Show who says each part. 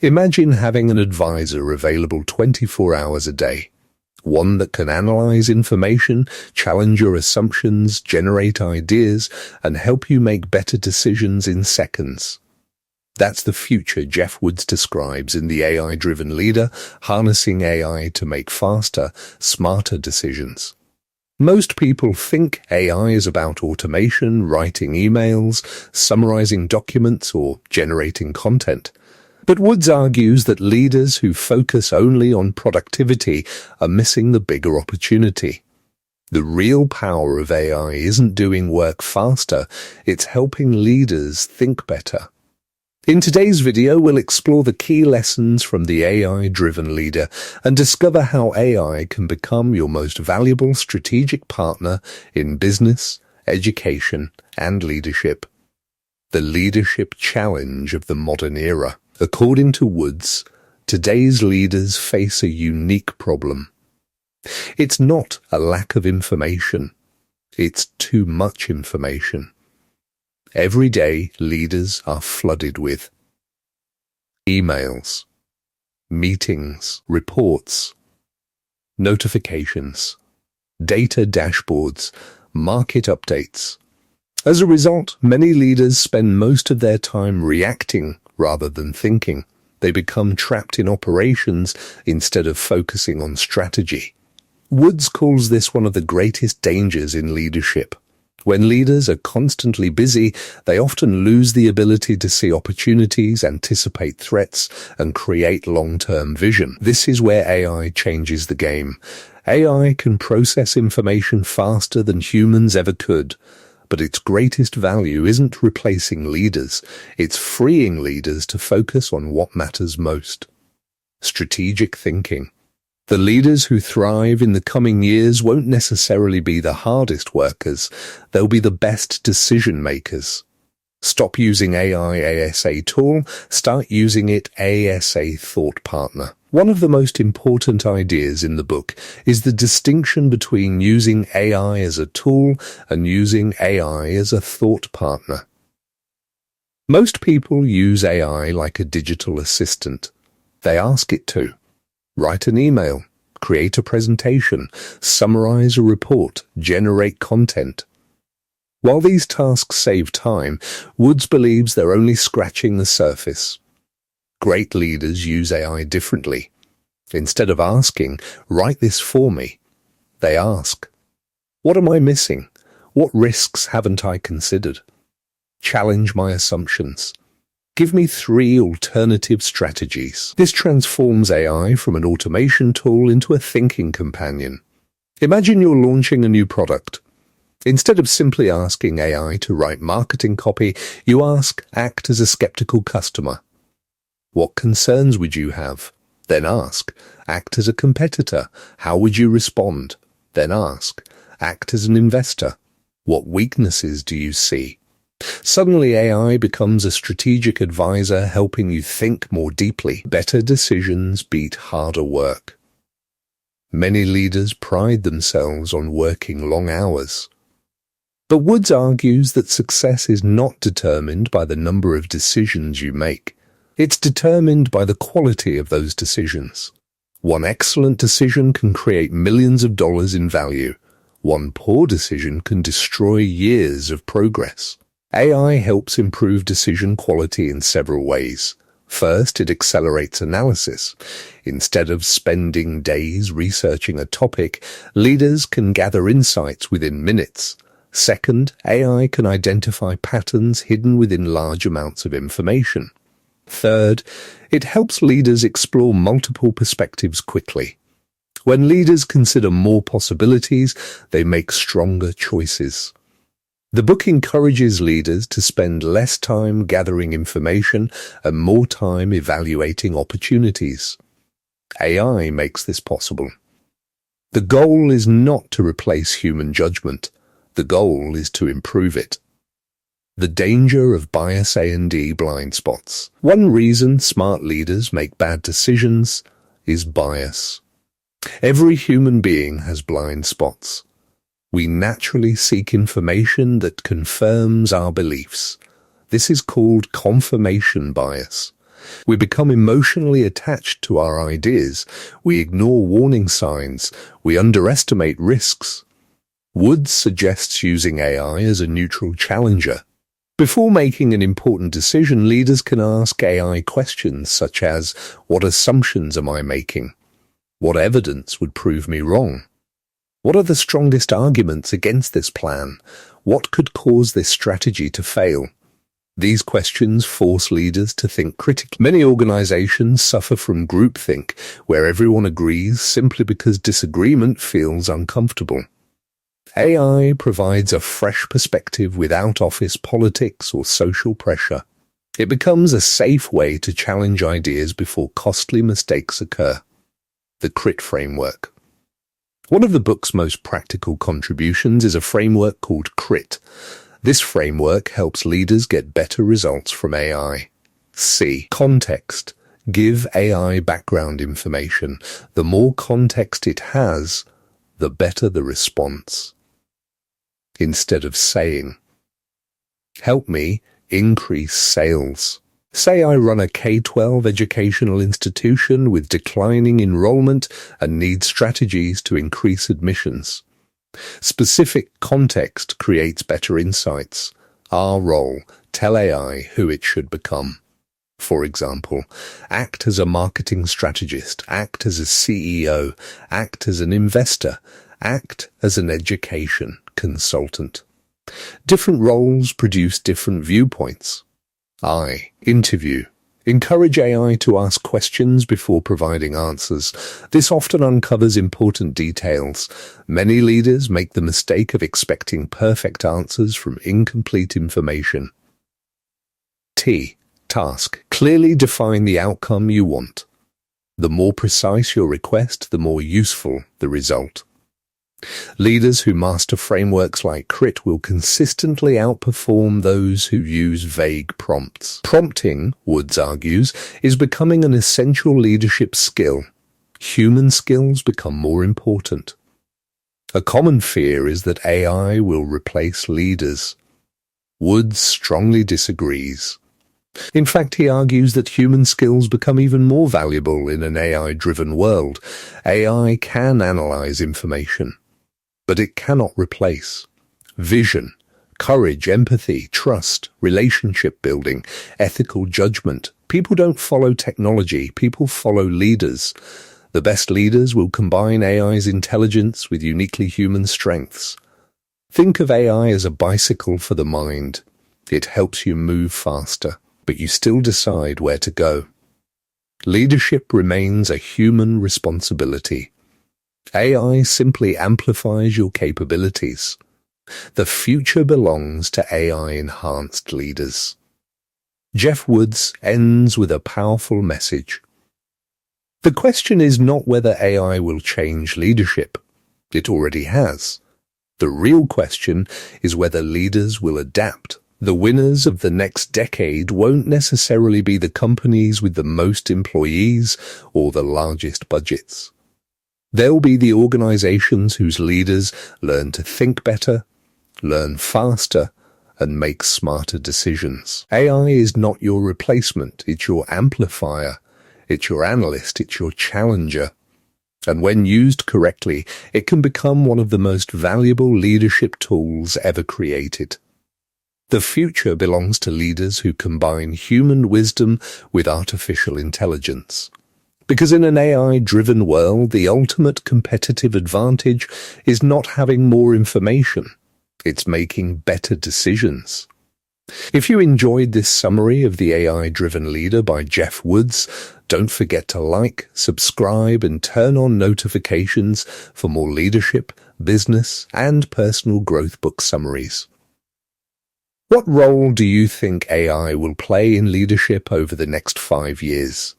Speaker 1: Imagine having an advisor available 24 hours a day. One that can analyze information, challenge your assumptions, generate ideas, and help you make better decisions in seconds. That's the future Geoff Woods describes in The AI-Driven Leader, harnessing AI to make faster, smarter decisions. Most people think AI is about automation, writing emails, summarizing documents, or generating content. But Woods argues that leaders who focus only on productivity are missing the bigger opportunity. The real power of AI isn't doing work faster, it's helping leaders think better. In today's video, we'll explore the key lessons from the AI-driven leader and discover how AI can become your most valuable strategic partner in business, education, and leadership. The leadership challenge of the modern era. According to Woods, today's leaders face a unique problem. It's not a lack of information. It's too much information. Every day, leaders are flooded with emails, meetings, reports, notifications, data dashboards, market updates. As a result, many leaders spend most of their time reacting rather than thinking. They become trapped in operations instead of focusing on strategy. Woods calls this one of the greatest dangers in leadership. When leaders are constantly busy, they often lose the ability to see opportunities, anticipate threats, and create long-term vision. This is where AI changes the game. AI can process information faster than humans ever could, but its greatest value isn't replacing leaders, it's freeing leaders to focus on what matters most. Strategic thinking. The leaders who thrive in the coming years won't necessarily be the hardest workers, they'll be the best decision makers. Stop using AI as a tool, start using it as a thought partner. One of the most important ideas in the book is the distinction between using AI as a tool and using AI as a thought partner. Most people use AI like a digital assistant. They ask it to write an email, create a presentation, summarize a report, generate content. While these tasks save time, Woods believes they're only scratching the surface. Great leaders use AI differently. Instead of asking, "Write this for me," they ask, "What am I missing? What risks haven't I considered? Challenge my assumptions. Give me 3 alternative strategies." This transforms AI from an automation tool into a thinking companion. Imagine you're launching a new product. Instead of simply asking AI to write marketing copy, you act as a skeptical customer. What concerns would you have? Then act as a competitor. How would you respond? Then act as an investor. What weaknesses do you see? Suddenly AI becomes a strategic advisor helping you think more deeply. Better decisions beat harder work. Many leaders pride themselves on working long hours. But Woods argues that success is not determined by the number of decisions you make. It's determined by the quality of those decisions. One excellent decision can create millions of dollars in value. One poor decision can destroy years of progress. AI helps improve decision quality in several ways. First, it accelerates analysis. Instead of spending days researching a topic, leaders can gather insights within minutes. Second, AI can identify patterns hidden within large amounts of information. Third, it helps leaders explore multiple perspectives quickly. When leaders consider more possibilities, they make stronger choices. The book encourages leaders to spend less time gathering information and more time evaluating opportunities. AI makes this possible. The goal is not to replace human judgment. The goal is to improve it. The danger of bias and blind spots. One reason smart leaders make bad decisions is bias. Every human being has blind spots. We naturally seek information that confirms our beliefs. This is called confirmation bias. We become emotionally attached to our ideas. We ignore warning signs. We underestimate risks. Woods suggests using AI as a neutral challenger. Before making an important decision, leaders can ask AI questions such as, what assumptions am I making? What evidence would prove me wrong? What are the strongest arguments against this plan? What could cause this strategy to fail? These questions force leaders to think critically. Many organizations suffer from groupthink, where everyone agrees simply because disagreement feels uncomfortable. AI provides a fresh perspective without office politics or social pressure. It becomes a safe way to challenge ideas before costly mistakes occur. The CRIT framework. One of the book's most practical contributions is a framework called CRIT. This framework helps leaders get better results from AI. C. Context. Give AI background information. The more context it has, the better the response. Instead of saying, help me increase sales. Say I run a K-12 educational institution with declining enrollment and need strategies to increase admissions. Specific context creates better insights. Our role, tell AI who it should become. For example, act as a marketing strategist, act as a CEO, act as an investor, act as an education consultant. Different roles produce different viewpoints. I. Interview. Encourage AI to ask questions before providing answers. This often uncovers important details. Many leaders make the mistake of expecting perfect answers from incomplete information. T. Task. Clearly define the outcome you want. The more precise your request, the more useful the result. Leaders who master frameworks like CRIT will consistently outperform those who use vague prompts. Prompting, Woods argues, is becoming an essential leadership skill. Human skills become more important. A common fear is that AI will replace leaders. Woods strongly disagrees. In fact, he argues that human skills become even more valuable in an AI-driven world. AI can analyze information, but it cannot replace vision, courage, empathy, trust, relationship building, ethical judgment. People don't follow technology, people follow leaders. The best leaders will combine AI's intelligence with uniquely human strengths. Think of AI as a bicycle for the mind. It helps you move faster, but you still decide where to go. Leadership remains a human responsibility. AI simply amplifies your capabilities. The future belongs to AI-enhanced leaders. Geoff Woods ends with a powerful message. The question is not whether AI will change leadership. It already has. The real question is whether leaders will adapt. The winners of the next decade won't necessarily be the companies with the most employees or the largest budgets. They'll be the organizations whose leaders learn to think better, learn faster, and make smarter decisions. AI is not your replacement, it's your amplifier, it's your analyst, it's your challenger. And when used correctly, it can become one of the most valuable leadership tools ever created. The future belongs to leaders who combine human wisdom with artificial intelligence. Because in an AI-driven world, the ultimate competitive advantage is not having more information. It's making better decisions. If you enjoyed this summary of The AI-Driven Leader by Geoff Woods, don't forget to like, subscribe, and turn on notifications for more leadership, business, and personal growth book summaries. What role do you think AI will play in leadership over the next 5 years?